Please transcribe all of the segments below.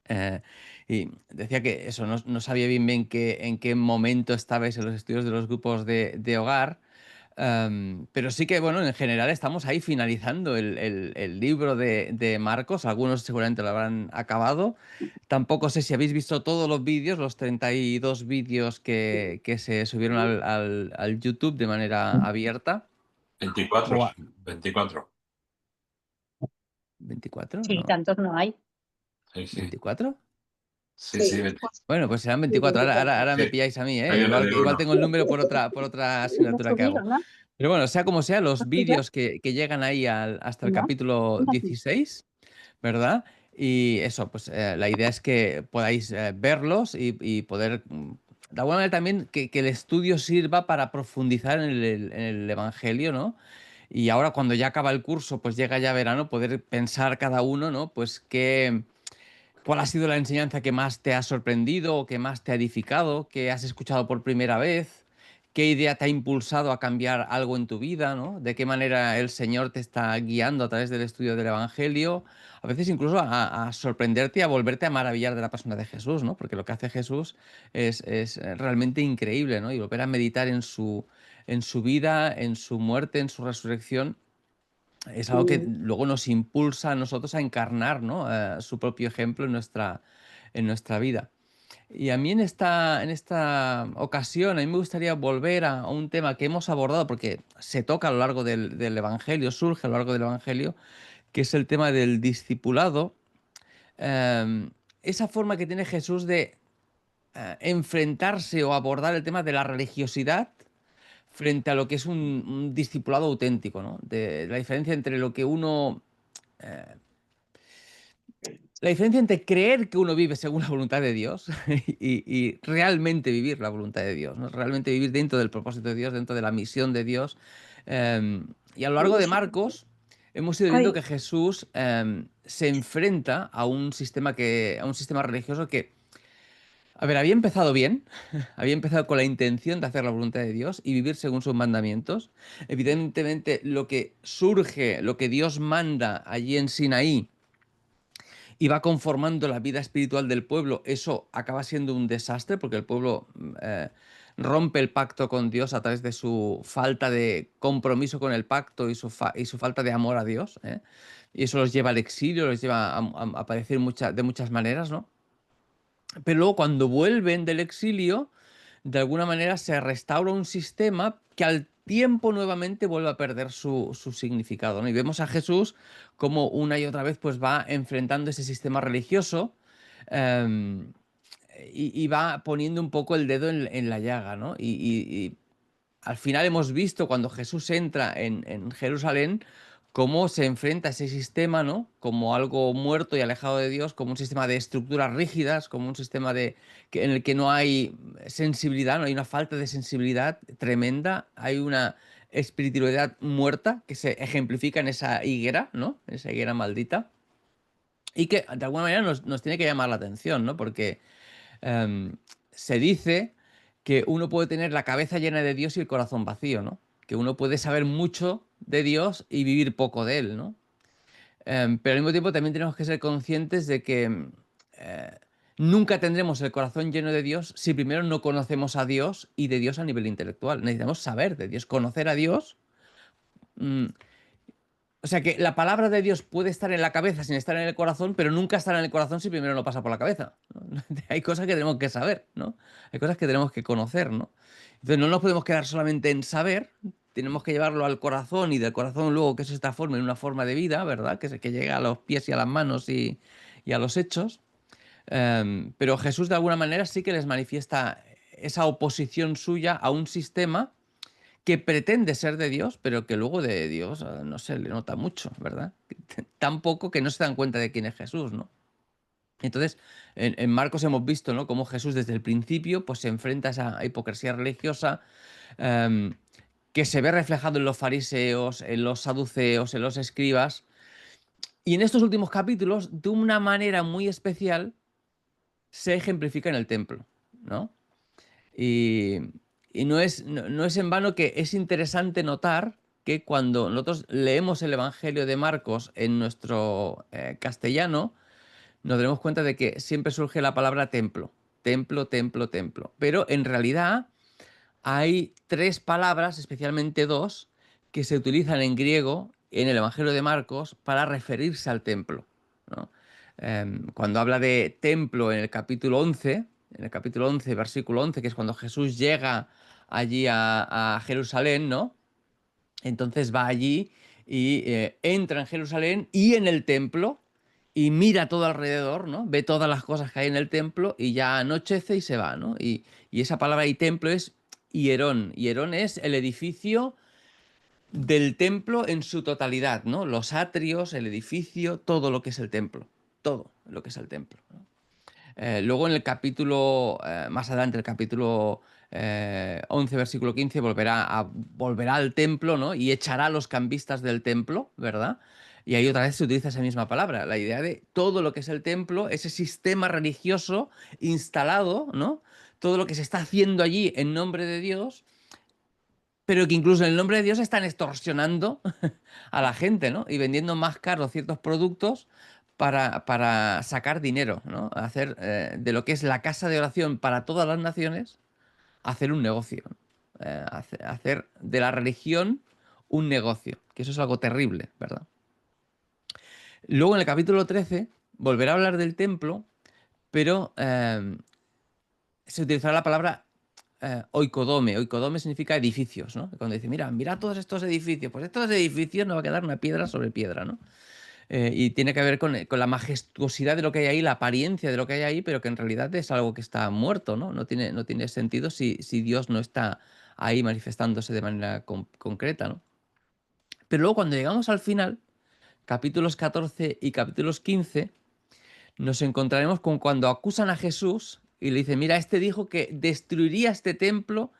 Eh, y decía que eso, no sabía bien en qué momento estabais en los estudios de los grupos de hogar, pero sí que, bueno, en general estamos ahí finalizando el libro de Marcos. Algunos seguramente lo habrán acabado. Tampoco sé si habéis visto todos los vídeos, los 32 vídeos que se subieron al YouTube de manera abierta. 24, O a- 24. 24, Sí, ¿no? tantos no hay. Sí, sí. ¿24? Sí, Sí, sí, Bueno, pues serán sí, 24. Ahora, 24. ahora me sí. pilláis a mí, ¿eh? Hay una Igual, de igual uno. tengo el número por otra No asignatura que hago. subido, ¿no? Pero bueno, sea como sea, los ¿No ya? vídeos que llegan ahí hasta el No, capítulo no aquí. 16, ¿verdad? Y eso, pues la idea es que podáis verlos y poder, de alguna manera también, que el estudio sirva para profundizar en el Evangelio, ¿no? Y ahora cuando ya acaba el curso, pues llega ya verano, poder pensar cada uno, ¿no? Pues ¿cuál ha sido la enseñanza que más te ha sorprendido o que más te ha edificado, que has escuchado por primera vez? ¿Qué idea te ha impulsado a cambiar algo en tu vida, ¿no? ¿De qué manera el Señor te está guiando a través del estudio del Evangelio? A veces incluso a sorprenderte y a volverte a maravillar de la persona de Jesús, ¿no? Porque lo que hace Jesús es realmente increíble, ¿no? Y volver a meditar en su vida, en su muerte, en su resurrección, es algo que luego nos impulsa a nosotros a encarnar, ¿no? Su propio ejemplo en nuestra vida. Y a mí en esta ocasión, a mí me gustaría volver a un tema que hemos abordado, porque se toca a lo largo del Evangelio, surge a lo largo del Evangelio, que es el tema del discipulado. Esa forma que tiene Jesús de enfrentarse o abordar el tema de la religiosidad frente a lo que es un discipulado auténtico, ¿no? De la diferencia entre lo que uno la diferencia entre creer que uno vive según la voluntad de Dios y realmente vivir la voluntad de Dios, ¿no? Realmente vivir dentro del propósito de Dios, dentro de la misión de Dios. Y a lo largo de Marcos hemos ido viendo Ay, que Jesús se enfrenta a un sistema religioso que, a ver, había empezado bien, había empezado con la intención de hacer la voluntad de Dios y vivir según sus mandamientos. Evidentemente, lo que surge, lo que Dios manda allí en Sinaí, y va conformando la vida espiritual del pueblo, eso acaba siendo un desastre porque el pueblo rompe el pacto con Dios a través de su falta de compromiso con el pacto y su falta de amor a Dios, ¿eh? Y eso los lleva al exilio, los lleva a padecer de muchas maneras, ¿no? Pero luego cuando vuelven del exilio, de alguna manera se restaura un sistema que al tiempo nuevamente vuelve a perder su significado, ¿no? Y vemos a Jesús como una y otra vez pues va enfrentando ese sistema religioso, em, y va poniendo un poco el dedo en la llaga, ¿no? Y al final hemos visto cuando Jesús entra en Jerusalén cómo se enfrenta a ese sistema, ¿no? Como algo muerto y alejado de Dios, como un sistema de estructuras rígidas, como un sistema en el que no hay sensibilidad, no hay una falta de sensibilidad tremenda, hay una espiritualidad muerta que se ejemplifica en esa higuera, ¿no? En esa higuera maldita. Y que de alguna manera nos tiene que llamar la atención, ¿no? Porque se dice que uno puede tener la cabeza llena de Dios y el corazón vacío, ¿no? Que uno puede saber mucho de Dios y vivir poco de él, ¿no? Pero al mismo tiempo también tenemos que ser conscientes de que eh, nunca tendremos el corazón lleno de Dios si primero no conocemos a Dios y de Dios a nivel intelectual. Necesitamos saber de Dios, conocer a Dios. mm, o sea que la palabra de Dios puede estar en la cabeza sin estar en el corazón, pero nunca estará en el corazón si primero no pasa por la cabeza, ¿no? Hay cosas que tenemos que saber, ¿no? Hay cosas que tenemos que conocer, ¿no? Entonces no nos podemos quedar solamente en saber, tenemos que llevarlo al corazón y del corazón luego que eso se transforme en una forma de vida, ¿verdad? Que llegue a los pies y a las manos y a los hechos. Pero Jesús de alguna manera sí que les manifiesta esa oposición suya a un sistema que pretende ser de Dios, pero que luego de Dios no se le nota mucho, ¿verdad? Tan poco que no se dan cuenta de quién es Jesús, ¿no? Entonces, en Marcos hemos visto, ¿no? Cómo Jesús desde el principio pues, se enfrenta a esa hipocresía religiosa, em, que se ve reflejado en los fariseos, en los saduceos, en los escribas. Y en estos últimos capítulos, de una manera muy especial, se ejemplifica en el templo, ¿no? Y, y no es en vano que es interesante notar que cuando nosotros leemos el Evangelio de Marcos en nuestro castellano, nos daremos cuenta de que siempre surge la palabra templo. Templo, templo, templo. Pero en realidad hay tres palabras, especialmente dos, que se utilizan en griego en el Evangelio de Marcos para referirse al templo, ¿no? Cuando habla de templo en el capítulo 11, versículo 11, que es cuando Jesús llega allí a Jerusalén, ¿no? Entonces va allí y entra en Jerusalén y en el templo y mira todo alrededor, ¿no? Ve todas las cosas que hay en el templo y ya anochece y se va, ¿no? Y esa palabra y templo es hierón. Hierón es el edificio del templo en su totalidad, ¿no? Los atrios, el edificio, todo lo que es el templo. Todo lo que es el templo, ¿no? Luego en el capítulo, más adelante, el capítulo 11, versículo 15, volverá al templo, ¿no? Y echará a los cambistas del templo, ¿verdad? Y ahí otra vez se utiliza esa misma palabra, la idea de todo lo que es el templo, ese sistema religioso instalado, ¿no? Todo lo que se está haciendo allí en nombre de Dios, pero que incluso en el nombre de Dios están extorsionando a la gente, ¿no? Y vendiendo más caros ciertos productos para sacar dinero, ¿no? Hacer de lo que es la casa de oración para todas las naciones, hacer un negocio. Hacer de la religión un negocio, que eso es algo terrible, ¿verdad? Luego en el capítulo 13 volverá a hablar del templo, pero se utilizará la palabra oikodome. Oikodome significa edificios, ¿no? Cuando dice, mira todos estos edificios, pues estos edificios no va a quedar una piedra sobre piedra, ¿no? Y tiene que ver con la majestuosidad de lo que hay ahí, la apariencia de lo que hay ahí, pero que en realidad es algo que está muerto, ¿no? No tiene sentido si Dios no está ahí manifestándose de manera concreta, ¿no? Pero luego cuando llegamos al final, capítulos 14 y capítulos 15, nos encontraremos con cuando acusan a Jesús y le dicen, mira, este dijo que destruiría este templo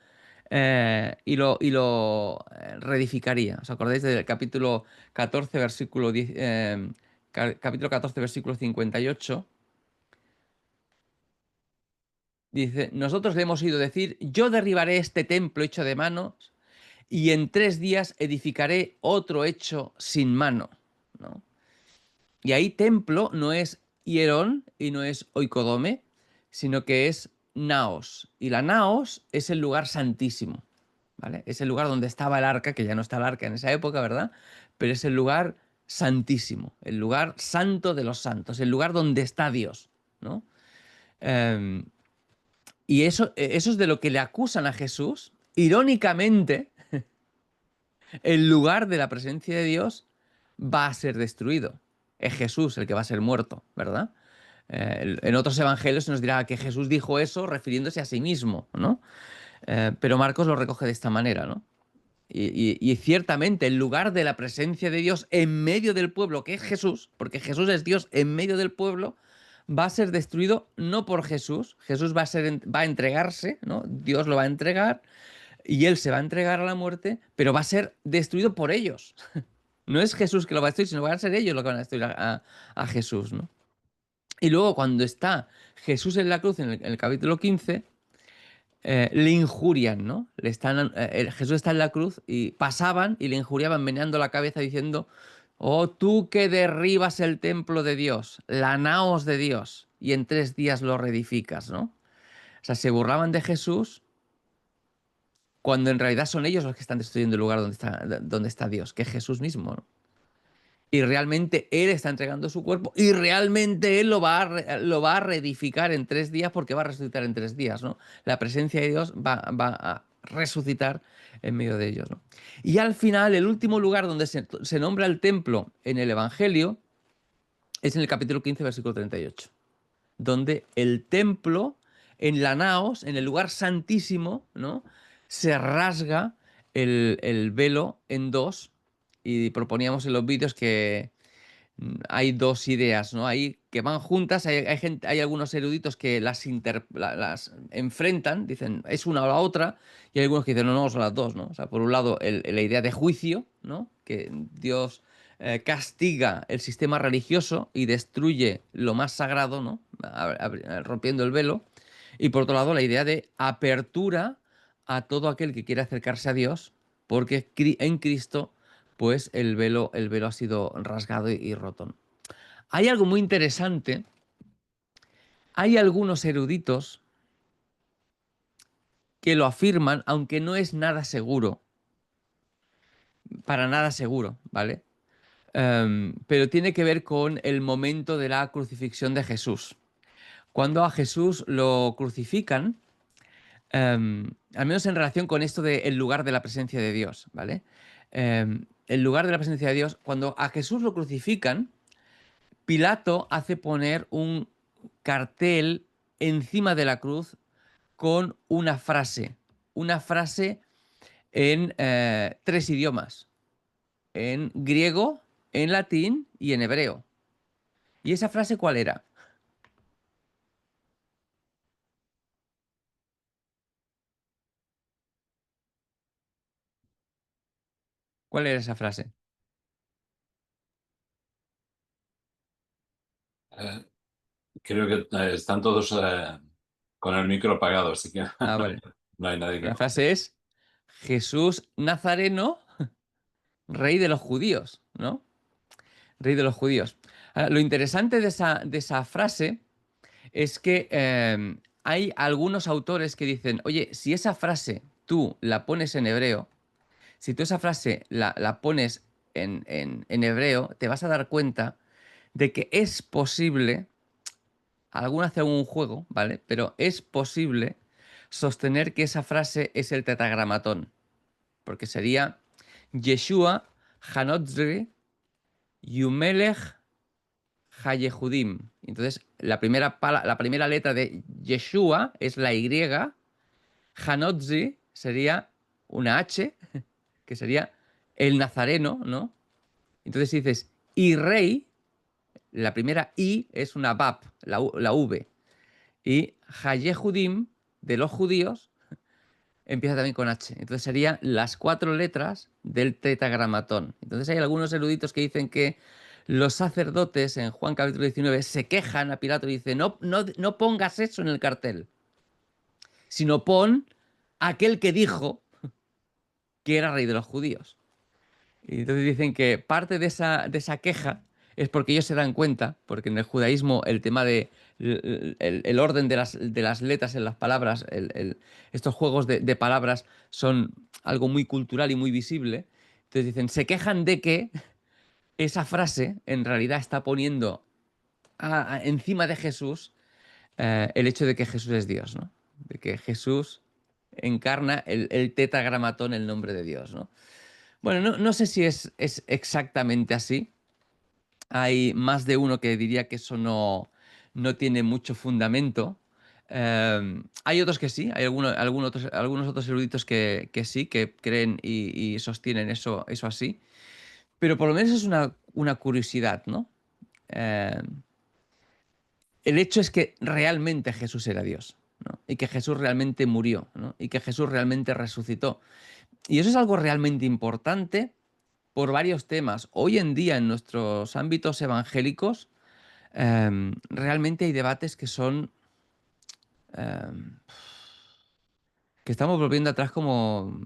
y lo reedificaría. ¿Os acordáis del capítulo 14, versículo 10, capítulo 14, versículo 58? Dice, nosotros le hemos oído decir, yo derribaré este templo hecho de manos y en 3 días edificaré otro hecho sin mano, ¿no? Y ahí templo no es hierón y no es oikodome, sino que es naos. Y la naos es el lugar santísimo, ¿vale? Es el lugar donde estaba el arca, que ya no está el arca en esa época, ¿verdad? Pero es el lugar santísimo, el lugar santo de los santos, el lugar donde está Dios, ¿no? Eh, y eso es de lo que le acusan a Jesús. Irónicamente, el lugar de la presencia de Dios va a ser destruido. Es Jesús el que va a ser muerto, ¿verdad? En otros evangelios se nos dirá que Jesús dijo eso refiriéndose a sí mismo, ¿no? Pero Marcos lo recoge de esta manera, ¿no? Y ciertamente el lugar de la presencia de Dios en medio del pueblo, que es Jesús, porque Jesús es Dios en medio del pueblo, va a ser destruido no por Jesús. Jesús va a entregarse, ¿no? Dios lo va a entregar y él se va a entregar a la muerte, pero va a ser destruido por ellos. No es Jesús que lo va a destruir, sino van a ser ellos los que van a destruir a Jesús, ¿no? Y luego cuando está Jesús en la cruz, en el capítulo 15, le injurian, ¿no? Jesús está en la cruz y pasaban y le injuriaban meneando la cabeza diciendo, oh, tú que derribas el templo de Dios, la naos de Dios, y en 3 días lo reedificas, ¿no? O sea, se burlaban de Jesús cuando en realidad son ellos los que están destruyendo el lugar donde está Dios, que es Jesús mismo, ¿no? Y realmente Él está entregando su cuerpo y realmente Él lo va a reedificar en 3 días porque va a resucitar en 3 días, ¿no? La presencia de Dios va a resucitar en medio de ellos, ¿no? Y al final, el último lugar donde se nombra el templo en el Evangelio es en el capítulo 15, versículo 38, donde el templo, en la naos, en el lugar santísimo, ¿no? Se rasga el velo en dos y proponíamos en los vídeos que hay dos ideas, ¿no? Hay que van juntas, hay algunos eruditos que las enfrentan, dicen es una o la otra, y hay algunos que dicen no, son las dos, ¿no? O sea, por un lado la idea de juicio, ¿no? Que Dios castiga el sistema religioso y destruye lo más sagrado, ¿no? Rompiendo el velo. Y por otro lado, la idea de apertura a todo aquel que quiere acercarse a Dios, porque en Cristo pues el velo ha sido rasgado y roto. Hay algo muy interesante Hay algunos eruditos que lo afirman, aunque no es nada seguro, para nada seguro, ¿vale? Pero tiene que ver con el momento de la crucifixión de Jesús. Cuando a Jesús lo crucifican, al menos en relación con esto del lugar de la presencia de Dios, ¿vale? El lugar de la presencia de Dios, cuando a Jesús lo crucifican, Pilato hace poner un cartel encima de la cruz con una frase en tres idiomas, en griego, en latín y en hebreo. ¿Y esa frase cuál era? ¿Cuál era esa frase? Eh, Creo que están todos con el micro apagado, así que Ah, vale. no hay nadie que La conteste. frase es Jesús Nazareno, rey de los judíos, ¿no? Rey de los judíos. Ahora, lo interesante de esa frase es que hay algunos autores que dicen, oye, si esa frase tú la pones en hebreo, si tú esa frase la pones en hebreo, te vas a dar cuenta de que es posible, algunos hacen un juego, ¿vale? Pero es posible sostener que esa frase es el tetragramatón, porque sería Yeshua Hanotzri Yumelech Hayehudim. Entonces, la primera letra de Yeshua es la Y, Hanotzi sería una H, que sería el nazareno, ¿no? Entonces dices, y rey, la primera I es una Bab, la V. Y Hayehudim, de los judíos, empieza también con H. Entonces serían las cuatro letras del tetragramatón. Entonces hay algunos eruditos que dicen que los sacerdotes en Juan capítulo 19 se quejan a Pilato y dicen, no pongas eso en el cartel, sino pon aquel que dijo que era rey de los judíos. Y entonces dicen que parte de esa queja es porque ellos se dan cuenta, porque en el judaísmo el tema de el orden de las letras en las palabras, estos juegos de palabras son algo muy cultural y muy visible. Entonces dicen, se quejan de que esa frase en realidad está poniendo encima de Jesús el hecho de que Jesús es Dios, ¿no? De que Jesús encarna el tetragramatón, el nombre de Dios, ¿no? Bueno, no sé si es exactamente así. Hay más de uno que diría que eso no tiene mucho fundamento. Hay otros que sí, hay algunos otros eruditos que sí, que creen y sostienen eso así. Pero por lo menos es una curiosidad, ¿no? Eh, el hecho es que realmente Jesús era Dios, ¿no? Y que Jesús realmente murió, ¿no? Y que Jesús realmente resucitó. Y eso es algo realmente importante por varios temas. Hoy en día en nuestros ámbitos evangélicos realmente hay debates que son em, que estamos volviendo atrás como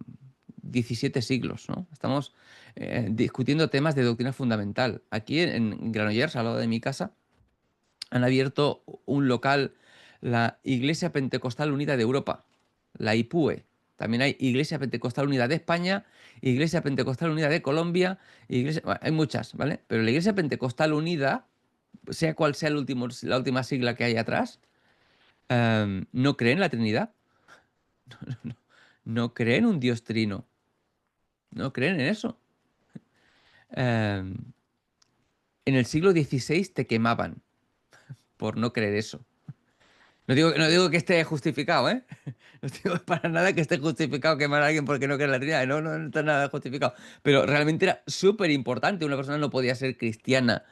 17 siglos, ¿no? Estamos discutiendo temas de doctrina fundamental. Aquí en Granollers, al lado de mi casa, han abierto un local, la Iglesia Pentecostal Unida de Europa, la IPUE. También hay Iglesia Pentecostal Unida de España, Iglesia Pentecostal Unida de Colombia, bueno, hay muchas, ¿vale? Pero la Iglesia Pentecostal Unida, sea cual sea la última sigla que hay atrás, no cree en la Trinidad, no creen en un Dios trino, no creen en eso. En el siglo XVI te quemaban por no creer eso. No digo que esté justificado, ¿eh? No digo para nada que esté justificado quemar a alguien porque no cree en la Trinidad. No está nada justificado. Pero realmente era súper importante. Una persona no podía ser cristiana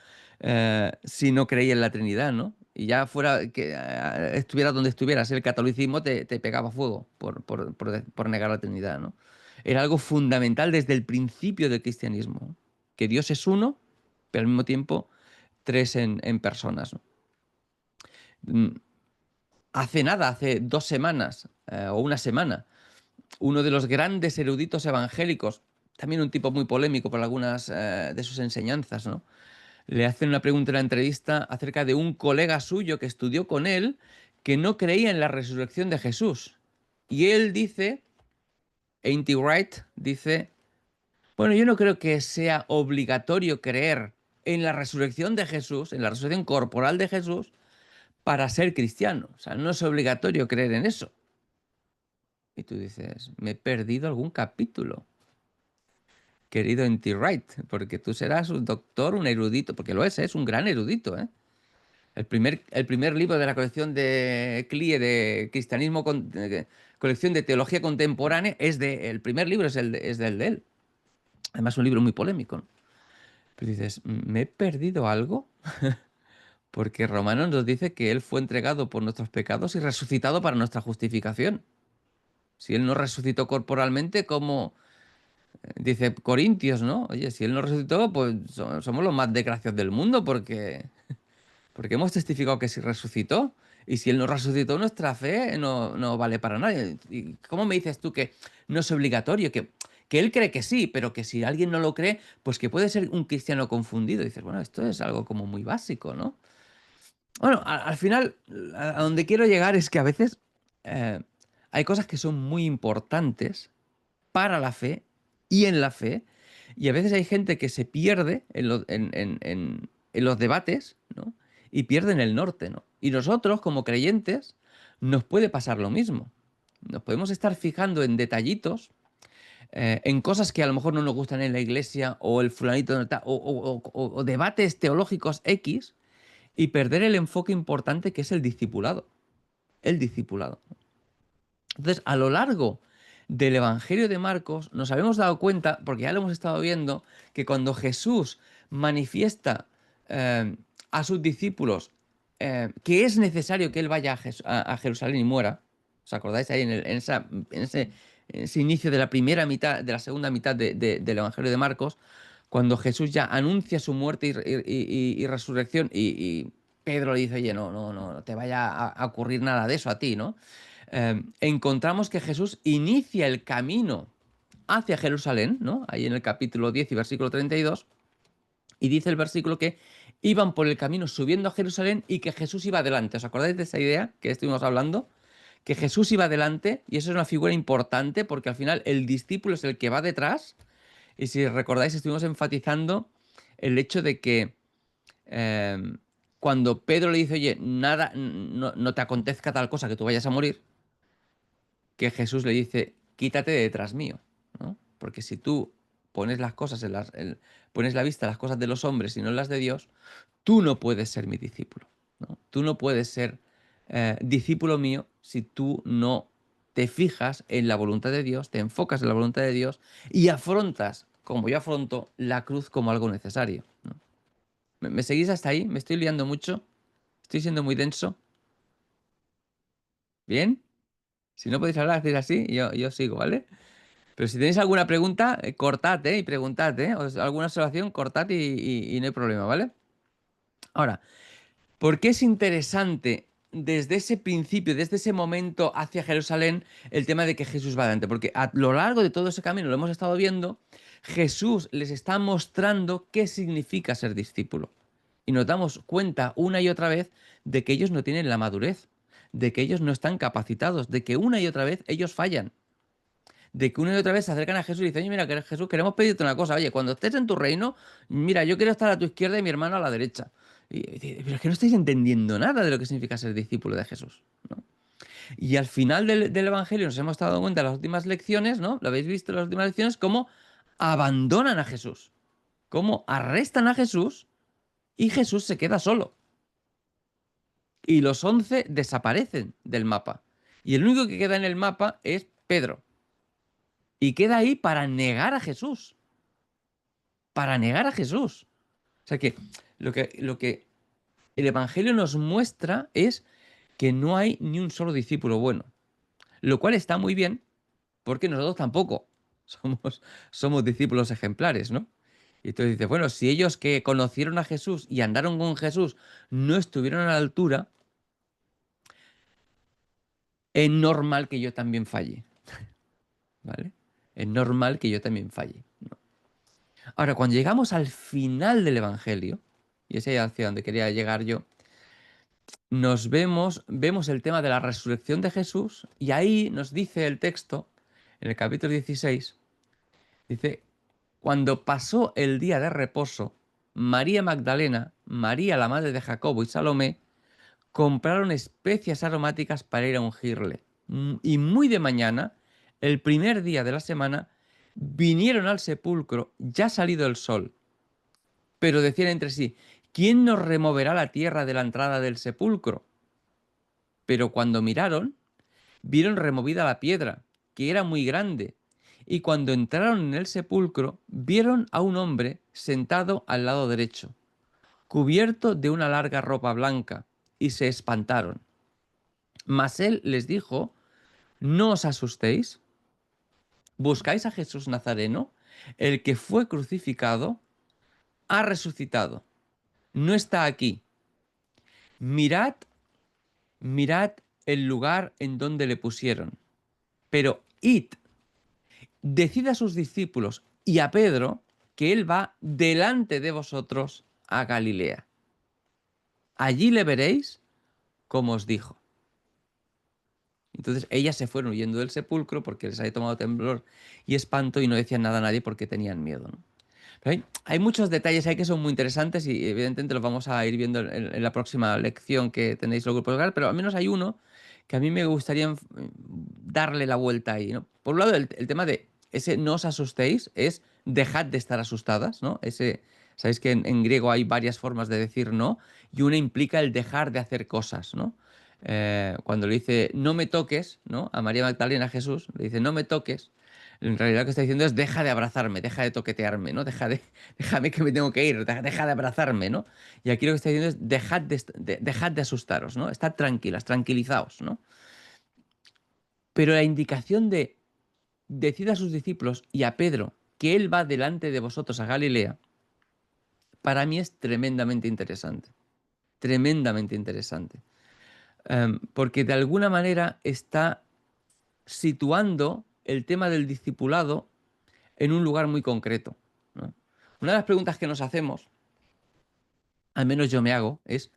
si no creía en la Trinidad, ¿no? Y ya fuera que estuviera donde estuvieras, el catolicismo te pegaba fuego por negar la Trinidad, ¿no? Era algo fundamental desde el principio del cristianismo, ¿no? Que Dios es uno, pero al mismo tiempo tres en personas, ¿no? Mm, Hace nada, hace 2 semanas o una semana, uno de los grandes eruditos evangélicos, también un tipo muy polémico por algunas de sus enseñanzas, ¿no? le hacen una pregunta en la entrevista acerca de un colega suyo que estudió con él que no creía en la resurrección de Jesús. Y él dice, Ain't he right? Dice, bueno, yo no creo que sea obligatorio creer en la resurrección de Jesús, en la resurrección corporal de Jesús, para ser cristiano. O sea, no es obligatorio creer en eso. Y tú dices, me he perdido algún capítulo, querido N.T. Wright, porque tú serás un doctor, un erudito, porque lo es un gran erudito, ¿eh? El primer libro de la colección de CLIE de Cristianismo, colección de teología contemporánea, el primer libro es del de él. Además, un libro muy polémico, ¿no? Pero dices, ¿me he perdido algo? Porque Romanos nos dice que Él fue entregado por nuestros pecados y resucitado para nuestra justificación. Si Él no resucitó corporalmente, como dice Corintios, ¿no? Oye, si Él no resucitó, pues somos los más desgraciados del mundo porque hemos testificado que sí resucitó. Y si Él no resucitó, nuestra fe no vale para nada. ¿Y cómo me dices tú que no es obligatorio? Que Él cree que sí, pero que si alguien no lo cree, pues que puede ser un cristiano confundido. Y dices, bueno, esto es algo como muy básico, ¿no? Bueno, al final, a donde quiero llegar es que a veces eh, hay cosas que son muy importantes para la fe y en la fe, y a veces hay gente que se pierde en los debates, ¿no? Y pierden el norte, ¿no? Y nosotros, como creyentes, nos puede pasar lo mismo. Nos podemos estar fijando en detallitos, en cosas que a lo mejor no nos gustan en la iglesia, o el fulanito, o debates teológicos X, y perder el enfoque importante que es el discipulado. El discipulado. Entonces, a lo largo del Evangelio de Marcos, nos habíamos dado cuenta, porque ya lo hemos estado viendo, que cuando Jesús manifiesta a sus discípulos que es necesario que Él vaya a Jerusalén y muera, ¿os acordáis ahí en ese inicio de la primera mitad, de la segunda mitad del Evangelio de Marcos, cuando Jesús ya anuncia su muerte y resurrección y Pedro le dice, oye, no te vaya a ocurrir nada de eso a ti, ¿no? Encontramos que Jesús inicia el camino hacia Jerusalén, ¿no? Ahí en el capítulo 10 y versículo 32, y dice el versículo que iban por el camino subiendo a Jerusalén y que Jesús iba adelante. ¿Os acordáis de esa idea que estuvimos hablando? Que Jesús iba adelante, y eso es una figura importante porque al final el discípulo es el que va detrás, y si recordáis estuvimos enfatizando el hecho de que eh, cuando Pedro le dice, oye, nada, no te acontezca tal cosa que tú vayas a morir, que Jesús le dice, quítate de detrás mío, ¿no? Porque si tú pones las cosas pones la vista en las cosas de los hombres y no en las de Dios, tú no puedes ser mi discípulo, ¿no? Tú no puedes ser discípulo mío si tú no te fijas en la voluntad de Dios, te enfocas en la voluntad de Dios y afrontas, como yo afronto, la cruz como algo necesario, ¿no? ¿Me seguís hasta ahí? ¿Me estoy liando mucho? ¿Estoy siendo muy denso? ¿Bien? Si no podéis hablar, decir así, yo sigo, ¿vale? Pero si tenéis alguna pregunta, cortad, y preguntad, o alguna observación, cortad y no hay problema, ¿vale? Ahora, ¿por qué es interesante desde ese principio, desde ese momento hacia Jerusalén, el tema de que Jesús va adelante? Porque a lo largo de todo ese camino, lo hemos estado viendo, Jesús les está mostrando qué significa ser discípulo. Y nos damos cuenta una y otra vez de que ellos no tienen la madurez, de que ellos no están capacitados, de que una y otra vez ellos fallan, de que una y otra vez se acercan a Jesús y dicen, oye, mira, Jesús, queremos pedirte una cosa, oye, cuando estés en tu reino, mira, yo quiero estar a tu izquierda y mi hermano a la derecha. Pero es que no estáis entendiendo nada de lo que significa ser discípulo de Jesús, ¿no? Y al final del Evangelio nos hemos dado cuenta en las últimas lecciones, ¿no? Lo habéis visto en las últimas lecciones, cómo abandonan a Jesús, cómo arrestan a Jesús y Jesús se queda solo. Y los 11 desaparecen del mapa. Y el único que queda en el mapa es Pedro. Y queda ahí para negar a Jesús. Para negar a Jesús. O sea que lo que el Evangelio nos muestra es que no hay ni un solo discípulo bueno. Lo cual está muy bien, porque nosotros tampoco somos discípulos ejemplares, ¿no? Y entonces dices, bueno, si ellos que conocieron a Jesús y andaron con Jesús no estuvieron a la altura, es normal que yo también falle, ¿vale? Es normal que yo también falle, ¿no? Ahora, cuando llegamos al final del Evangelio, y es ahí hacia donde quería llegar yo, vemos el tema de la resurrección de Jesús y ahí nos dice el texto, en el capítulo 16, dice, cuando pasó el día de reposo, María Magdalena, María la madre de Jacobo y Salomé compraron especias aromáticas para ir a ungirle. Y muy de mañana, el primer día de la semana, vinieron al sepulcro ya salido el sol, pero decían entre sí, ¿quién nos removerá la tierra de la entrada del sepulcro? Pero cuando miraron, vieron removida la piedra, que era muy grande. Y cuando entraron en el sepulcro, vieron a un hombre sentado al lado derecho, cubierto de una larga ropa blanca, y se espantaron. Mas él les dijo, no os asustéis, buscáis a Jesús Nazareno, el que fue crucificado, ha resucitado, no está aquí. Mirad, mirad el lugar en donde le pusieron. Pero id, decid a sus discípulos y a Pedro que él va delante de vosotros a Galilea. Allí le veréis como os dijo. Entonces ellas se fueron huyendo del sepulcro porque les había tomado temblor y espanto y no decían nada a nadie porque tenían miedo, ¿no? Pero hay muchos detalles ahí que son muy interesantes y evidentemente los vamos a ir viendo en la próxima lección que tenéis los grupos de hogar, pero al menos hay uno que a mí me gustaría darle la vuelta ahí, ¿no? Por un lado, el tema de ese no os asustéis es dejad de estar asustadas, ¿no? Sabéis que en griego hay varias formas de decir no y una implica el dejar de hacer cosas, ¿no? Cuando le dice no me toques, ¿no? A María Magdalena, a Jesús, le dice no me toques, en realidad lo que está diciendo es deja de abrazarme, deja de toquetearme, ¿no? Déjame que me tengo que ir, deja de abrazarme, ¿no? Y aquí lo que está diciendo es dejad de asustaros, ¿no? Estad tranquilas, tranquilizaos, ¿no? Pero la indicación de decid a sus discípulos y a Pedro que él va delante de vosotros a Galilea, para mí es tremendamente interesante. Tremendamente interesante. Porque de alguna manera está situando el tema del discipulado en un lugar muy concreto, ¿no? Una de las preguntas que nos hacemos, al menos yo me hago, es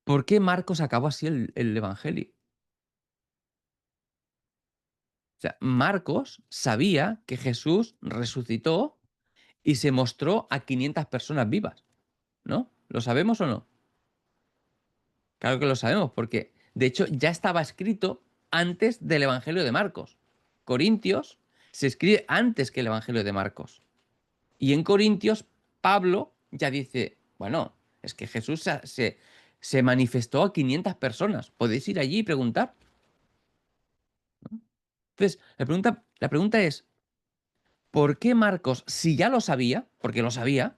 ¿por qué Marcos acabó así el Evangelio? O sea, Marcos sabía que Jesús resucitó y se mostró a 500 personas vivas, ¿no? ¿Lo sabemos o no? Claro que lo sabemos, porque de hecho ya estaba escrito antes del Evangelio de Marcos. Corintios se escribe antes que el Evangelio de Marcos. Y en Corintios, Pablo ya dice, bueno, es que Jesús se manifestó a 500 personas. Podéis ir allí y preguntar. Entonces, la pregunta es, ¿por qué Marcos, si ya lo sabía, porque lo sabía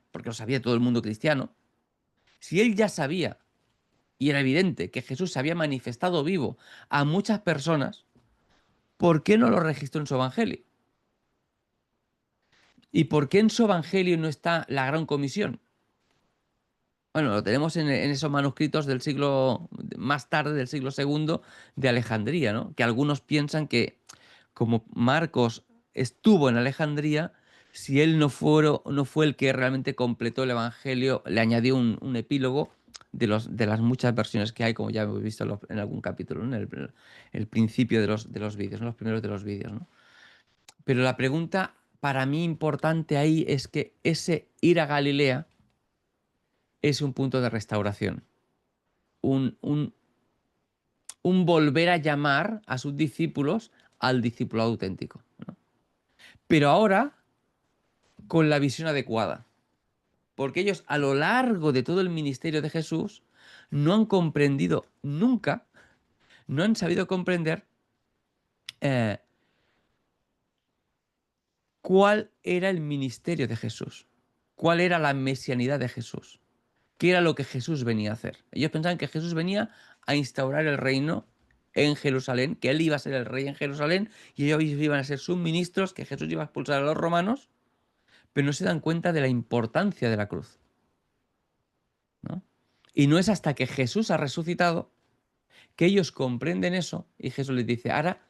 todo el mundo cristiano, si él ya sabía y era evidente que Jesús se había manifestado vivo a muchas personas, ¿por qué no lo registró en su evangelio? ¿Y por qué en su evangelio no está la gran comisión? Bueno, lo tenemos en esos manuscritos del siglo, más tarde, del siglo segundo de Alejandría, ¿no? Que algunos piensan que como Marcos estuvo en Alejandría, si él no fue el que realmente completó el Evangelio, le añadió un epílogo de las muchas versiones que hay, como ya hemos visto en algún capítulo, ¿no? En el principio de los vídeos, ¿no? Los primeros de los vídeos, ¿no? Pero la pregunta para mí importante ahí es que ese ir a Galilea es un punto de restauración, un, un, un volver a llamar a sus discípulos al discipulado auténtico, ¿no? Pero ahora con la visión adecuada, porque ellos a lo largo de todo el ministerio de Jesús no han comprendido nunca, no han sabido comprender eh, cuál era el ministerio de Jesús, cuál era la mesianidad de Jesús, qué era lo que Jesús venía a hacer. Ellos pensaban que Jesús venía a instaurar el reino en Jerusalén, que él iba a ser el rey en Jerusalén y ellos iban a ser sus ministros, que Jesús iba a expulsar a los romanos, pero no se dan cuenta de la importancia de la cruz, ¿no? Y no es hasta que Jesús ha resucitado que ellos comprenden eso y Jesús les dice, ahora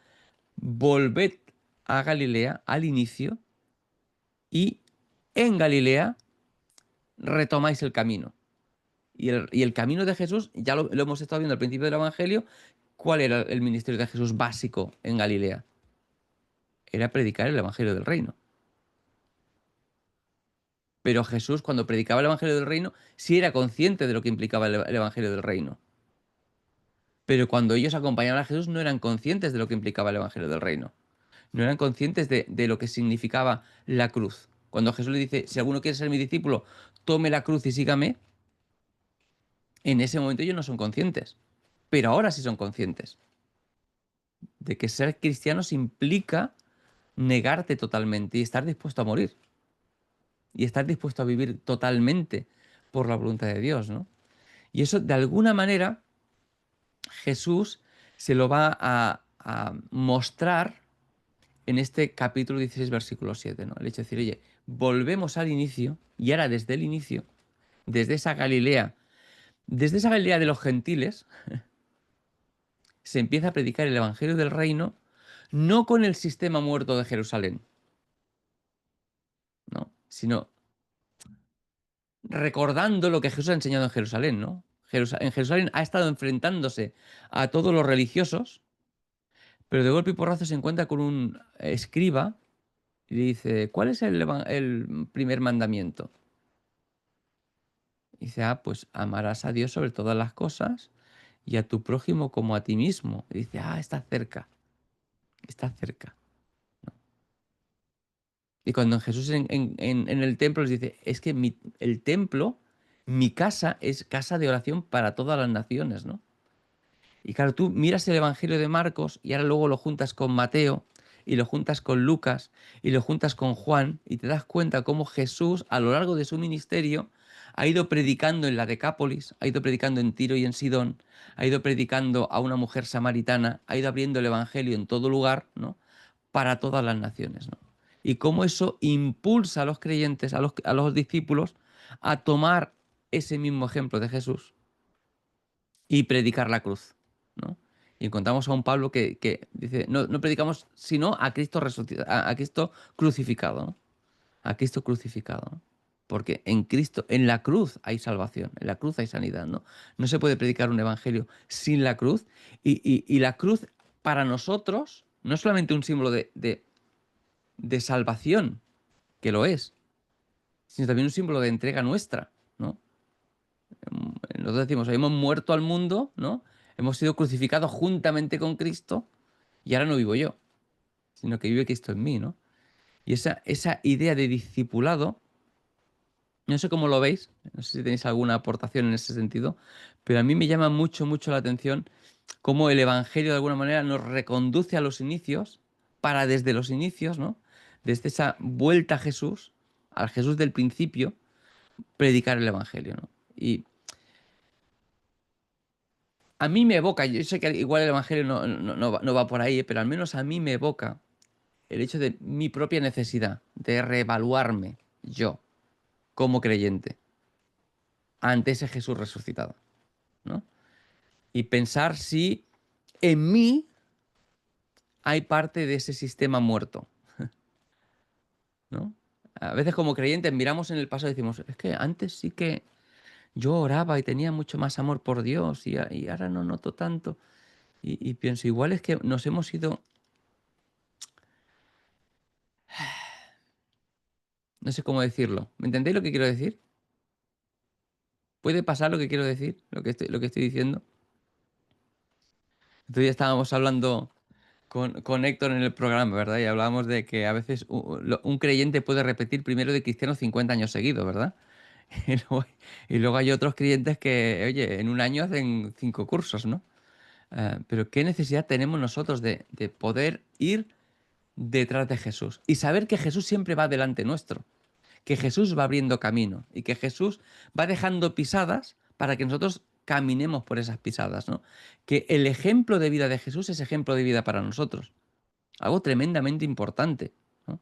volved a Galilea al inicio y en Galilea retomáis el camino. Y el camino de Jesús, ya lo hemos estado viendo al principio del Evangelio. ¿Cuál era el ministerio de Jesús básico en Galilea? Era predicar el Evangelio del Reino. Pero Jesús, cuando predicaba el Evangelio del Reino, sí era consciente de lo que implicaba el Evangelio del Reino. Pero cuando ellos acompañaban a Jesús no eran conscientes de lo que implicaba el Evangelio del Reino. No eran conscientes de lo que significaba la cruz. Cuando Jesús le dice, si alguno quiere ser mi discípulo, tome la cruz y sígame, en ese momento ellos no son conscientes. Pero ahora sí son conscientes de que ser cristianos implica negarte totalmente y estar dispuesto a morir. Y estar dispuesto a vivir totalmente por la voluntad de Dios, ¿no? Y eso, de alguna manera, Jesús se lo va a mostrar en este capítulo 16, versículo 7, ¿no? El hecho de decir, oye, volvemos al inicio, y ahora desde el inicio, desde esa Galilea de los gentiles, se empieza a predicar el Evangelio del Reino, no con el sistema muerto de Jerusalén, ¿no? Sino recordando lo que Jesús ha enseñado en Jerusalén, ¿no? En Jerusalén ha estado enfrentándose a todos los religiosos, pero de golpe y porrazo se encuentra con un escriba y le dice, ¿cuál es el primer mandamiento? Y dice, pues amarás a Dios sobre todas las cosas y a tu prójimo como a ti mismo. Y dice, está cerca, está cerca. Y cuando Jesús en el templo les dice, es que el templo, mi casa, es casa de oración para todas las naciones, ¿no? Y claro, tú miras el Evangelio de Marcos y ahora luego lo juntas con Mateo y lo juntas con Lucas y lo juntas con Juan y te das cuenta cómo Jesús a lo largo de su ministerio ha ido predicando en la Decápolis, ha ido predicando en Tiro y en Sidón, ha ido predicando a una mujer samaritana, ha ido abriendo el Evangelio en todo lugar, ¿no? Para todas las naciones, ¿no? Y cómo eso impulsa a los creyentes, a los discípulos, a tomar ese mismo ejemplo de Jesús y predicar la cruz, ¿no? Y encontramos a un Pablo que dice, no predicamos sino a Cristo, a Cristo crucificado, ¿no? A Cristo crucificado, ¿no? Porque en Cristo, en la cruz hay salvación, en la cruz hay sanidad, ¿no? No se puede predicar un evangelio sin la cruz. Y la cruz para nosotros no es solamente un símbolo de salvación, que lo es, sino también un símbolo de entrega nuestra, ¿no? Nosotros decimos, hemos muerto al mundo, ¿no? Hemos sido crucificados juntamente con Cristo y ahora no vivo yo, sino que vive Cristo en mí, ¿no? Y esa idea de discipulado, no sé cómo lo veis, no sé si tenéis alguna aportación en ese sentido, pero a mí me llama mucho, mucho la atención cómo el Evangelio de alguna manera nos reconduce a los inicios, para desde los inicios, ¿no? Desde esa vuelta a Jesús, al Jesús del principio, predicar el Evangelio, ¿no? Y a mí me evoca, yo sé que igual el Evangelio no va por ahí, pero al menos a mí me evoca el hecho de mi propia necesidad de reevaluarme yo como creyente ante ese Jesús resucitado, ¿no? Y pensar si en mí hay parte de ese sistema muerto, ¿no? A veces como creyentes miramos en el pasado y decimos, es que antes sí que yo oraba y tenía mucho más amor por Dios y ahora no noto tanto. Y pienso, igual es que nos hemos ido, no sé cómo decirlo. ¿Me entendéis lo que quiero decir? ¿Puede pasar lo que quiero decir? Lo que estoy diciendo. Entonces ya estábamos hablando con Héctor en el programa, ¿verdad? Y hablábamos de que a veces un creyente puede repetir primero de cristiano 50 años seguidos, ¿verdad? Y luego, y luego hay otros creyentes que, oye, en un año hacen 5 cursos, ¿no? Pero ¿qué necesidad tenemos nosotros de poder ir detrás de Jesús y saber que Jesús siempre va delante nuestro, que Jesús va abriendo camino y que Jesús va dejando pisadas para que nosotros caminemos por esas pisadas, ¿no? Que el ejemplo de vida de Jesús es ejemplo de vida para nosotros, algo tremendamente importante, ¿no?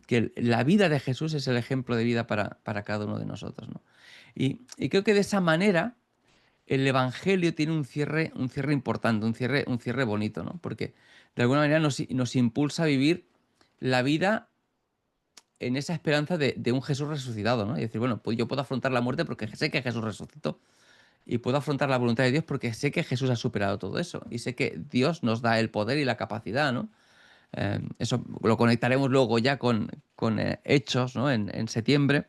Que la vida de Jesús es el ejemplo de vida para cada uno de nosotros, ¿no? Y creo que de esa manera el Evangelio tiene un cierre importante, un cierre bonito, ¿no? Porque de alguna manera nos impulsa a vivir la vida en esa esperanza de un Jesús resucitado, ¿no? Y decir, bueno, pues yo puedo afrontar la muerte porque sé que Jesús resucitó. Y puedo afrontar la voluntad de Dios porque sé que Jesús ha superado todo eso. Y sé que Dios nos da el poder y la capacidad, ¿no? Eso lo conectaremos luego ya con Hechos, ¿no? En septiembre,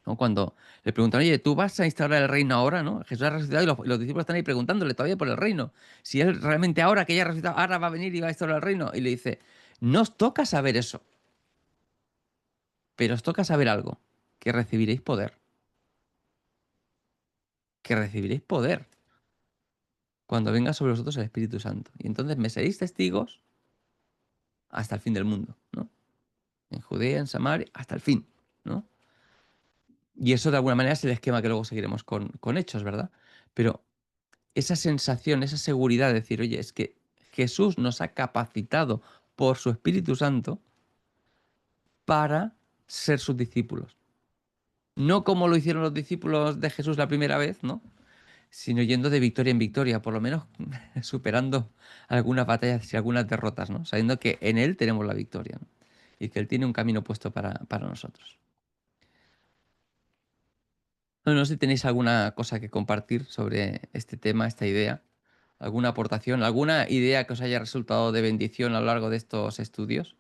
¿no? Cuando le preguntan, oye, ¿tú vas a instaurar el reino ahora, ¿no? Jesús ha resucitado y los discípulos están ahí preguntándole todavía por el reino. Si él realmente ahora que ya ha resucitado, ahora va a venir y va a instaurar el reino. Y le dice, no os toca saber eso, pero os toca saber algo, que recibiréis poder, que recibiréis poder cuando venga sobre vosotros el Espíritu Santo. Y entonces me seréis testigos hasta el fin del mundo, ¿no? En Judea, en Samaria, hasta el fin, ¿no? Y eso de alguna manera es el esquema que luego seguiremos con Hechos, ¿verdad? Pero esa sensación, esa seguridad de decir, oye, es que Jesús nos ha capacitado por su Espíritu Santo para ser sus discípulos. No como lo hicieron los discípulos de Jesús la primera vez, ¿no? Sino yendo de victoria en victoria, por lo menos superando algunas batallas y algunas derrotas, ¿no? Sabiendo que en Él tenemos la victoria, ¿no? Y que Él tiene un camino puesto para nosotros. No sé si tenéis alguna cosa que compartir sobre este tema, esta idea, alguna aportación, alguna idea que os haya resultado de bendición a lo largo de estos estudios.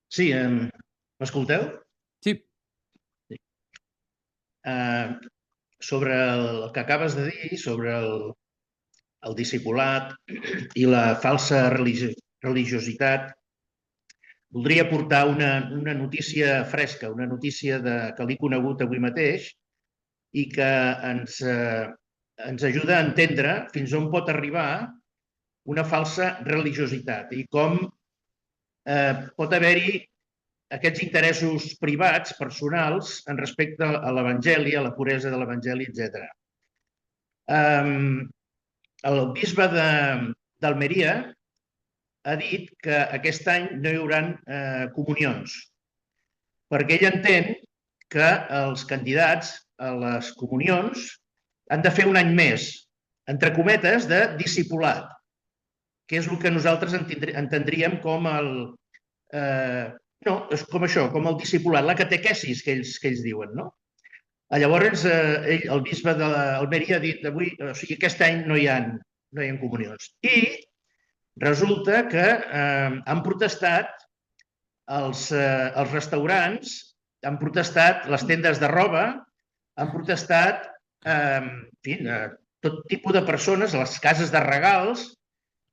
Sí, m'escolteu? Sí. Sí. Sobre el que acabes de dir, sobre el discipulat i la falsa religiositat, voldria portar una notícia fresca, una notícia que l'he conegut avui mateix i que ens ajuda a entendre fins on pot arribar una falsa religiositat i com pot haver-hi aquests interessos privats, personals, en respecte a l'Evangeli, a la puresa de l'Evangeli, etc. El bisbe d'Almeria ha dit que aquest any no hi haurà comunions, perquè ell entén que els candidats a les comunions han de fer un any més, entre cometes, de discipulat, que és el que nosaltres entendríem com el... no, és com això, com el discipulat, la catequesis que ells diuen, no? Llavors, el bisbe d'Almeria ha dit avui, o sigui, aquest any no hi ha comunions. I resulta que han protestat els restaurants, han protestat les tendes de roba, han protestat en fi, tot tipus de persones, a les cases de regals,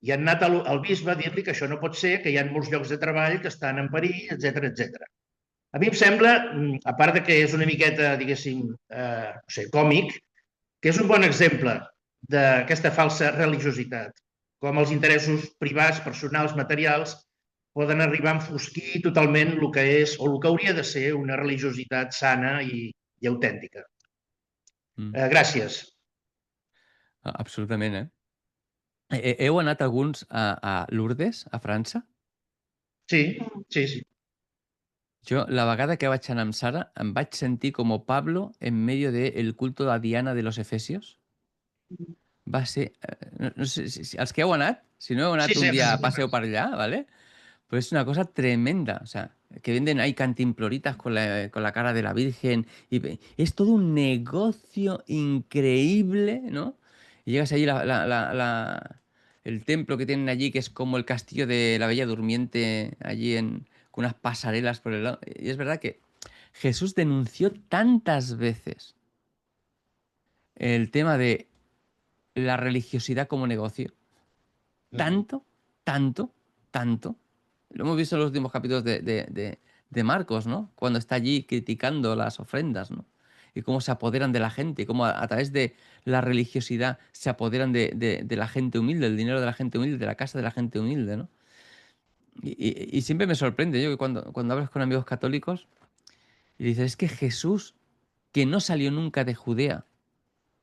i han anat al bisbe a dir-li que això no pot ser, que hi ha molts llocs de treball que estan en perill, etc etc. A mi em sembla, a part de que és una miqueta, diguéssim, no sé, còmic, que és un bon exemple d'aquesta falsa religiositat, com els interessos privats, personals, materials, poden arribar a enfosquir totalment el que és o el que hauria de ser una religiositat sana i autèntica. Gràcies. Absolutament, eh? Heu anat alguns a Lourdes, a França? Sí, sí, sí. Jo, la vegada que vaig anar amb Sara, em vaig sentir com Pablo en medio del culto de Diana de los Efesios. Va ser... no sé, si els que heu anat, si no heu anat un dia, passeu per allà, ¿vale? Pero es una cosa tremenda, o sea, que venden ahí cantimploritas con la cara de la Virgen, y es todo un negocio increíble, ¿no? Y llegas allí, el templo que tienen allí, que es como el castillo de la Bella Durmiente, allí con unas pasarelas por el lado. Y es verdad que Jesús denunció tantas veces el tema de la religiosidad como negocio. Tanto, tanto, tanto. Lo hemos visto en los últimos capítulos de Marcos, ¿no? Cuando está allí criticando las ofrendas, ¿no? Y cómo se apoderan de la gente, cómo a través de la religiosidad se apoderan de la gente humilde, del dinero de la gente humilde, de la casa de la gente humilde, ¿no? Y siempre me sorprende yo que cuando hablas con amigos católicos y dices, es que Jesús, que no salió nunca de Judea,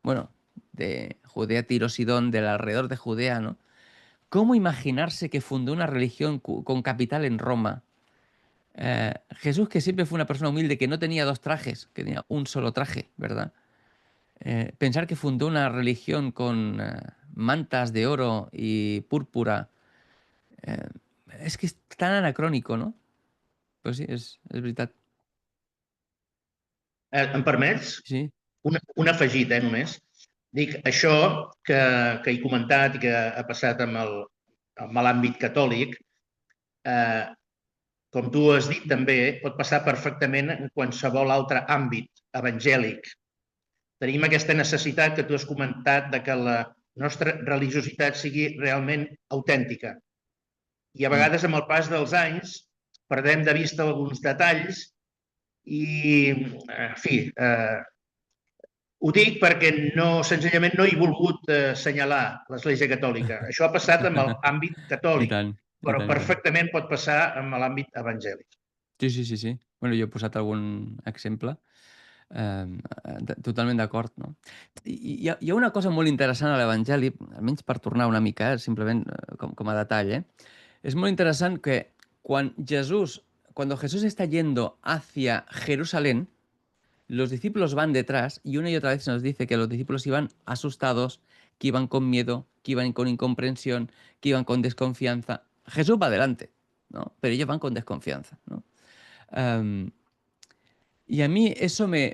bueno, de Judea, Tiro, Sidón, del alrededor de Judea, ¿no? ¿Cómo imaginarse que fundó una religión con capital en Roma? Jesús, que siempre fue una persona humilde, que no tenía dos trajes, que tenía un solo traje, ¿verdad? Pensar que fundó una religión con mantas de oro y púrpura, es que es tan anacrónico, no? Pues sí, és veritat. Em permets? Sí. Un afegit, només. Dic, això que he comentat i que ha passat amb l'àmbit catòlic, com tu has dit també, pot passar perfectament en qualsevol altre àmbit evangèlic. Tenim aquesta necessitat que tu has comentat de que la nostra religiositat sigui realment autèntica. I a vegades, amb el pas dels anys, perdem de vista alguns detalls i, en fi, ho dic perquè senzillament no he volgut assenyalar l'Església Catòlica. Això ha passat amb l'àmbit I catòlic, tant, i però tant, i tant. perfectament pot passar amb l'àmbit evangèlic. Sí. Bueno, jo he posat algun exemple. Totalment d'acord, no? Hi ha una cosa molt interessant a l'Evangeli, almenys per tornar una mica, simplement com a detall, Es muy interesante que cuando Jesús está yendo hacia Jerusalén, los discípulos van detrás y una y otra vez se nos dice que los discípulos iban asustados, que iban con miedo, que iban con incomprensión, que iban con desconfianza. Jesús va adelante, ¿no? Pero ellos van con desconfianza, ¿no? Y a mí eso me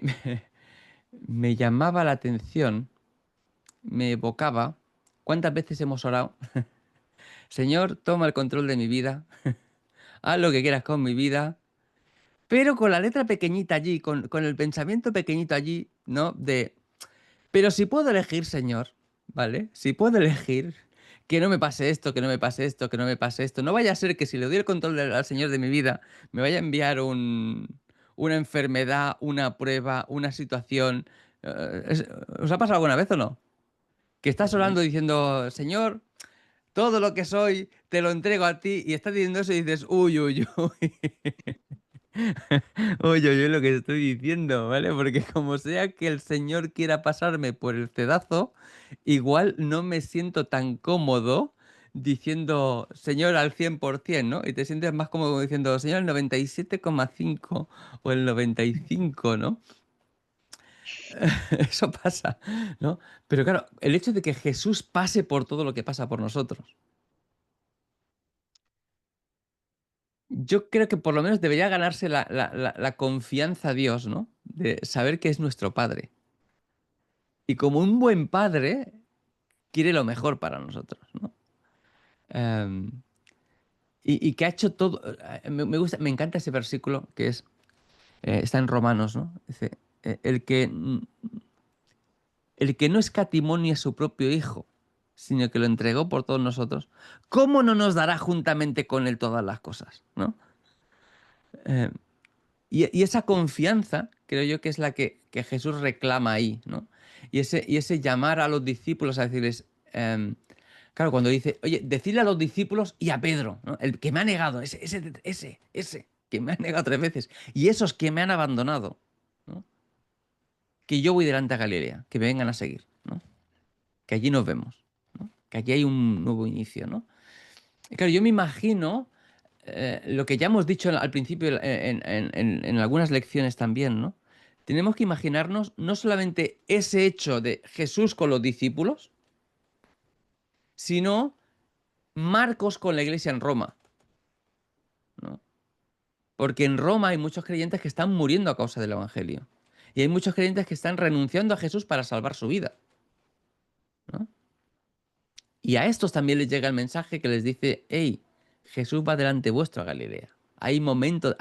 llamaba la atención, me evocaba. ¿Cuántas veces hemos orado? Señor, toma el control de mi vida, haz lo que quieras con mi vida, pero con la letra pequeñita allí, con el pensamiento pequeñito allí, ¿no? Pero si puedo elegir, Señor, ¿vale? Si puedo elegir que no me pase esto, que no me pase esto, que no me pase esto. No vaya a ser que si le doy el control al Señor de mi vida, me vaya a enviar una enfermedad, una prueba, una situación. ¿Os ha pasado alguna vez o no? Que estás orando diciendo, Señor, todo lo que soy te lo entrego a ti, y estás diciendo eso y dices, uy. Oye, lo que estoy diciendo, ¿vale? Porque como sea que el Señor quiera pasarme por el cedazo, igual no me siento tan cómodo diciendo Señor al 100%, ¿no? Y te sientes más cómodo diciendo Señor el 97,5 o el 95, ¿no? Eso pasa, ¿no? Pero claro, el hecho de que Jesús pase por todo lo que pasa por nosotros, yo creo que por lo menos debería ganarse la confianza a Dios, ¿no? De saber que es nuestro Padre. Y como un buen padre, quiere lo mejor para nosotros, ¿no? Em, y que ha hecho todo. Me gusta, me encanta ese versículo que está en Romanos, ¿no? Dice, el que no escatimó ni a su propio Hijo, sino que lo entregó por todos nosotros, ¿cómo no nos dará juntamente con él todas las cosas, ¿no? Em, y esa confianza, creo yo que es la que Jesús reclama ahí, ¿no? Y ese llamar a los discípulos a decirles, claro, cuando dice, oye, decirle a los discípulos y a Pedro, ¿no? El que me ha negado, ese, que me ha negado 3 veces, y esos que me han abandonado, ¿no? Que yo voy delante a Galilea, que me vengan a seguir, ¿no? Que allí nos vemos, ¿no? Que allí hay un nuevo inicio, ¿no? Y claro, yo me imagino lo que ya hemos dicho al principio en algunas lecciones también, ¿no? Tenemos que imaginarnos no solamente ese hecho de Jesús con los discípulos, sino Marcos con la iglesia en Roma, ¿no? Porque en Roma hay muchos creyentes que están muriendo a causa del Evangelio. Y hay muchos creyentes que están renunciando a Jesús para salvar su vida, ¿no? Y a estos también les llega el mensaje que les dice, hey, Jesús va delante vuestro a Galilea. Hay momentos,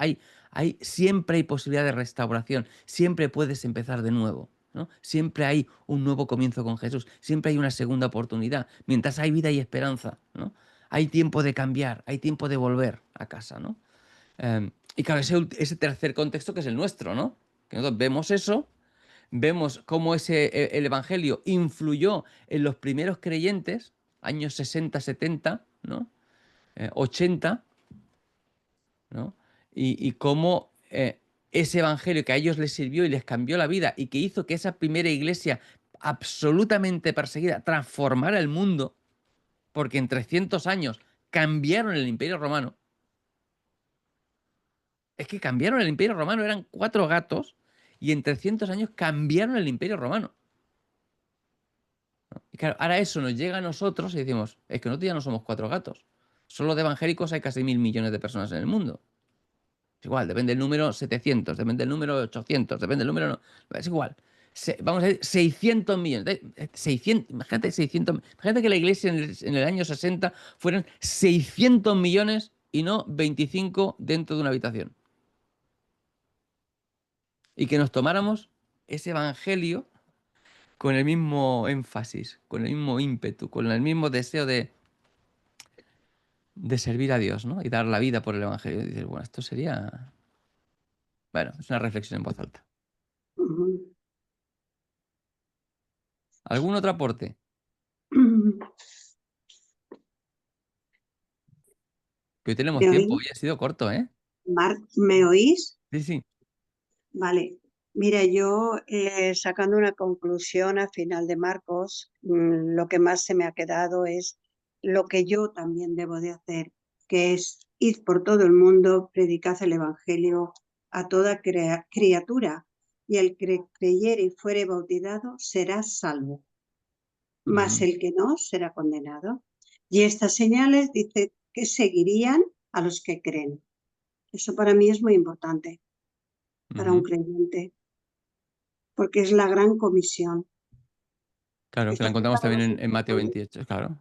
siempre hay posibilidad de restauración, siempre puedes empezar de nuevo, ¿no? Siempre hay un nuevo comienzo con Jesús, siempre hay una segunda oportunidad. Mientras hay vida y esperanza, ¿no? Hay tiempo de cambiar, hay tiempo de volver a casa, ¿no? Y claro, ese tercer contexto que es el nuestro, ¿no? Que nosotros vemos eso, vemos cómo el Evangelio influyó en los primeros creyentes, años 60, 70, ¿no? 80, ¿no? Y cómo ese Evangelio que a ellos les sirvió y les cambió la vida y que hizo que esa primera iglesia absolutamente perseguida transformara el mundo, porque en 300 años cambiaron el Imperio Romano. Es que cambiaron el Imperio Romano, eran 4 gatos y en 300 años cambiaron el Imperio Romano. Y claro, ahora eso nos llega a nosotros y decimos, es que nosotros ya no somos 4 gatos. Solo de evangélicos hay casi 1.000 millones de personas en el mundo. Es igual, depende del número 700, depende del número 800, depende del número... Es igual. Vamos a decir 600 millones. 600, imagínate 600, imagínate que la iglesia en el año 60 fueran 600 millones y no 25 dentro de una habitación. Y que nos tomáramos ese evangelio con el mismo énfasis, con el mismo ímpetu, con el mismo deseo de servir a Dios, ¿no? Y dar la vida por el evangelio. Y dices, bueno, esto sería... Bueno, es una reflexión en voz alta. Ujú. ¿Algún otro aporte? Que hoy tenemos ¿Me tiempo, oís? hoy ha sido corto, ¿eh? Marc, ¿me oís? Sí, sí. Vale. Mira, yo sacando una conclusión al final de Marcos, lo que más se me ha quedado es lo que yo también debo de hacer, que es ir por todo el mundo, predicad el Evangelio a toda criatura, y el que creyere y fuere bautizado será salvo, mas Ujú, el que no será condenado. Y estas señales dice que seguirían a los que creen. Eso para mí es muy importante, para un ujú. creyente, porque es la gran comisión. Claro, que la ¿Estás encontramos preparado también en siempre Mateo con él? 28, claro.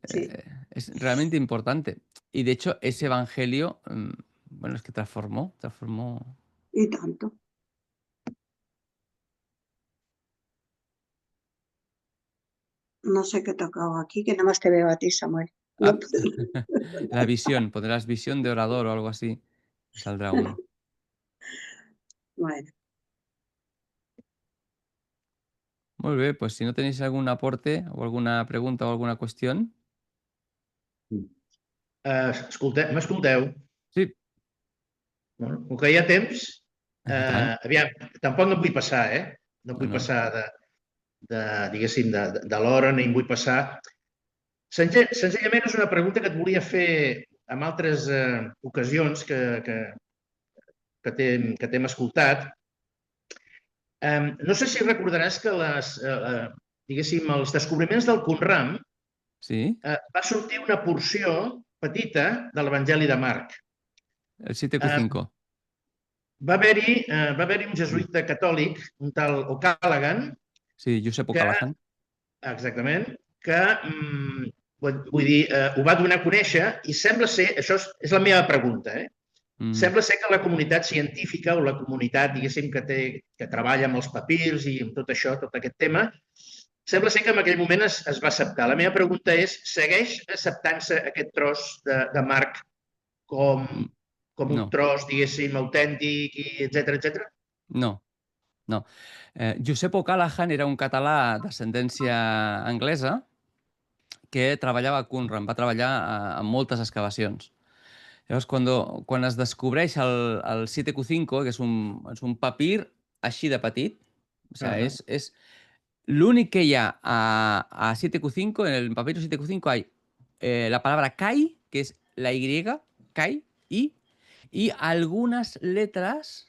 Sí, Es realmente importante. Y de hecho, ese evangelio, bueno, es que transformó. y tanto. No sé qué he tocado aquí, que nada más te veo a ti, Samuel. No Ah, puedo. la visión, pondrás visión de orador o algo así. Saldrá uno. Bueno, Muy bien, pues si no tenéis algún aporte o alguna pregunta o alguna cuestión. M'escolteu? Sí, Bueno, com que hi ha temps, i tant. aviam, tampoc no em vull passar, No em No, vull no. passar diguéssim, de l'hora, ni em vull passar. Senzillament és una pregunta que et volia fer en altres ocasions que t'hem escoltat. No sé si recordaràs que diguéssim, els descobriments del Qumran Sí, va sortir una porció petita de l'Evangeli de Marc. el Eh, 7Q5. va haver-hi un jesuïta catòlic, un tal O'Callaghan, Sí, Josep que, O'Callaghan. exactament, que, vull dir, ho va donar a conèixer i sembla ser, això és la meva pregunta, Mm, sembla ser que la comunitat científica o la comunitat, diguéssim, que treballa amb els papirs i amb tot això, tot aquest tema, sembla ser que en aquell moment es va acceptar. La meva pregunta és, segueix acceptant-se aquest tros de Marc com, mm, com un No, tros, diguéssim, autèntic, etcètera, etcètera? no, no. Josep O'Callaghan era un català d'ascendència anglesa que treballava a Qumran, va treballar en moltes excavacions. Llavors, quan es descobreix el 7Q5, que és un papir així de petit, o sea, Uh-huh. es l'únic que hi ha a 7Q5, en el papiro 7Q5 hay la palabra Kai, que es la Y, Kai, y algunas letras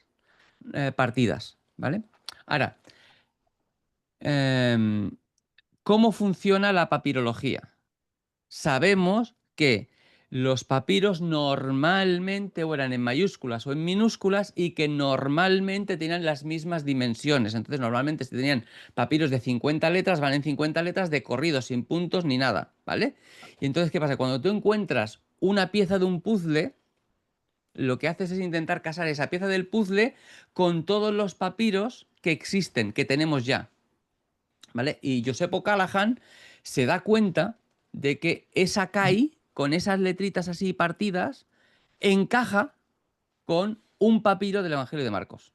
partidas, ¿vale? Ahora, ¿cómo funciona la papirología? Sabemos que los papiros normalmente o eran en mayúsculas o en minúsculas y que normalmente tenían las mismas dimensiones. Entonces, normalmente si tenían papiros de 50 letras, van en 50 letras de corrido, sin puntos ni nada, ¿vale? Y entonces, ¿qué pasa? Cuando tú encuentras una pieza de un puzzle, lo que haces es intentar casar esa pieza del puzzle con todos los papiros que existen, que tenemos ya, ¿vale? Y Josep O'Callaghan se da cuenta de que esa Kai, con esas letritas así partidas, encaja con un papiro del Evangelio de Marcos.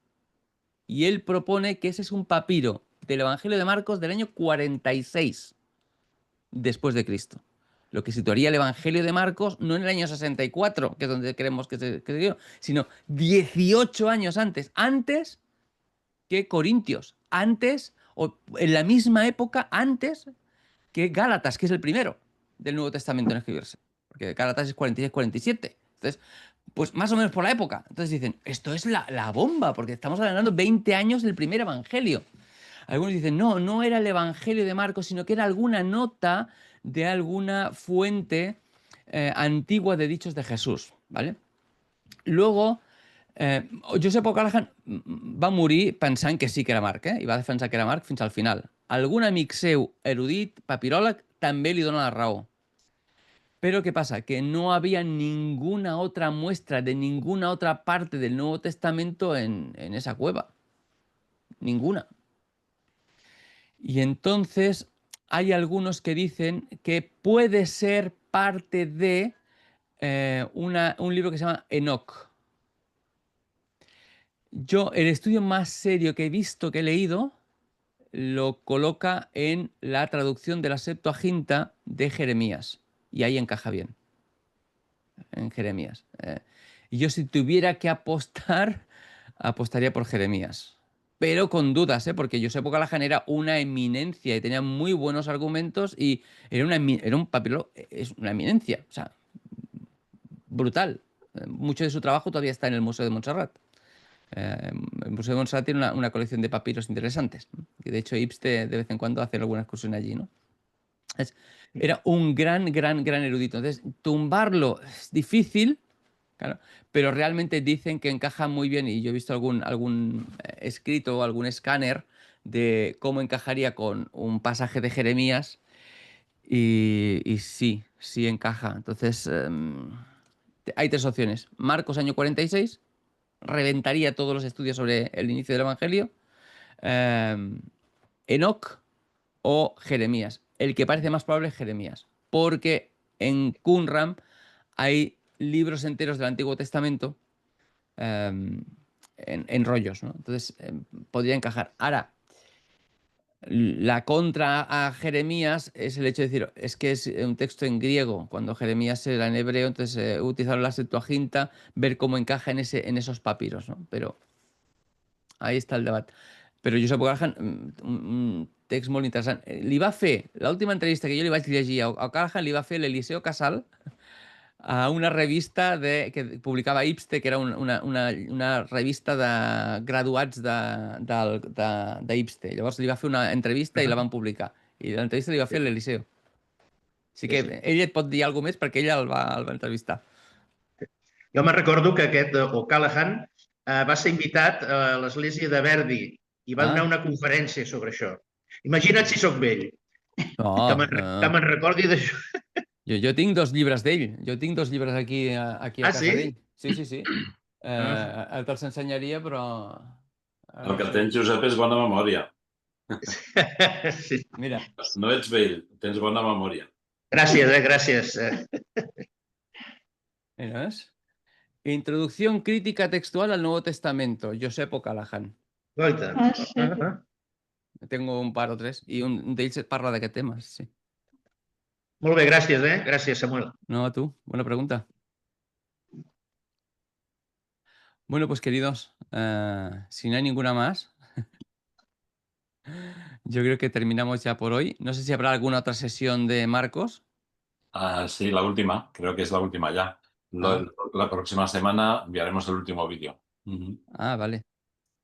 Y él propone que ese es un papiro del Evangelio de Marcos del año 46 después de Cristo. Lo que situaría el Evangelio de Marcos no en el año 64, que es donde creemos que se dio, sino 18 años antes que Corintios, antes, o en la misma época, antes que Gálatas, que es el primero del Nuevo Testamento en escribirse. Porque Gálatas es 46-47. Entonces, pues más o menos por la época. Entonces dicen, esto es la bomba, porque estamos hablando 20 años del primer evangelio. Algunos dicen, no, no era el Evangelio de Marcos, sino que era alguna nota de alguna fuente antigua de dichos de Jesús, ¿vale? Luego, Josep O'Callaghan va morir pensant que sí que era Marc, i va defensar que era Marc fins al final. Algun amic seu erudit, papiròleg, també li dona la raó. Pero ¿qué pasa? Que no había ninguna otra muestra de ninguna otra parte del Nuevo Testamento en esa cueva. Ninguna. Y entonces hay algunos que dicen que puede ser parte de un libro que se llama Enoch. Yo, el estudio más serio que he visto, que he leído, lo coloca en la traducción de la Septuaginta de Jeremías. Y ahí encaja bien, en Jeremías. Y yo si tuviera que apostar, apostaría por Jeremías. Pero con dudas, porque Josep O'Callaghan era una eminencia y tenía muy buenos argumentos y era un papiro, es una eminencia, o sea, brutal. Mucho de su trabajo todavía está en el Museo de Montserrat. El Museo de Montserrat tiene una colección de papiros interesantes, ¿no? Que de hecho Ipste de vez en cuando hace alguna excursión allí, ¿no? Era un gran erudito. Entonces, tumbarlo es difícil, claro, pero realmente dicen que encaja muy bien, y yo he visto algún escrito o algún escáner de cómo encajaría con un pasaje de Jeremías, y sí encaja. Entonces, hay tres opciones. Marcos, año 46, reventaría todos los estudios sobre el inicio del Evangelio. Enoch o Jeremías. El que parece más probable es Jeremías, porque en Qumran hay libros enteros del Antiguo Testamento en rollos, ¿no? Entonces podría encajar. Ahora, la contra a Jeremías es el hecho de decir, es que es un texto en griego, cuando Jeremías era en hebreo, entonces utilizaron la Septuaginta, ver cómo encaja en esos papiros, ¿no? Pero ahí està el debat. Però Josep O'Callaghan, un text molt interessant. Li va fer, l'última entrevista que jo li vaig llegir a O'Callaghan, li va fer l'Eliseo Casal a una revista que publicava Ipste, que era una revista de graduats d'Ipste. Llavors li va fer una entrevista i la van publicar. I l'entrevista li va fer l'Eliseo. Així que ell et pot dir alguna més perquè ella el va entrevistar. Jo me'n recordo que aquest O'Callaghan va ser invitat a l'església de Verdi i va donar una conferència sobre això. Imagina't si sóc vell, que me'n recordi d'això. Jo tinc 2 llibres d'ell. Jo tinc 2 llibres aquí a casa d'ell. Sí. Te'ls ensenyaria, però... El que tens, Josep, és bona memòria. Sí. Mira. No ets vell, tens bona memòria. Gràcies, gràcies. Mira, ¿ves? Introducción crítica textual al Nuevo Testamento, Josep O'Callaghan. Tengo un par o tres, i un d'ells parla d'aquest tema, sí. Molt bé, gràcies, Gràcies, Samuel. No, a tú. Buena pregunta. Bueno, pues queridos, si no hay ninguna más, yo creo que terminamos ya por hoy. No sé si habrá alguna otra sesión de Marcos. Sí, la última. Creo que es la última ya. La próxima semana enviaremos el último vídeo. Vale.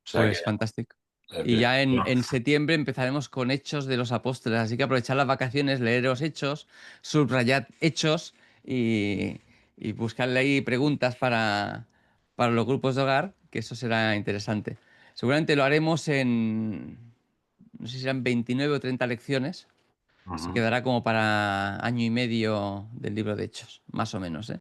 O sea pues fantástico. Y ya en septiembre empezaremos con Hechos de los Apóstoles. Así que aprovechad las vacaciones, leer los Hechos, subrayad Hechos y buscarle ahí preguntas para los grupos de hogar, que eso será interesante. Seguramente lo haremos no sé si serán 29 o 30 lecciones. Se quedará como para año y medio del libro de Hechos, más o menos,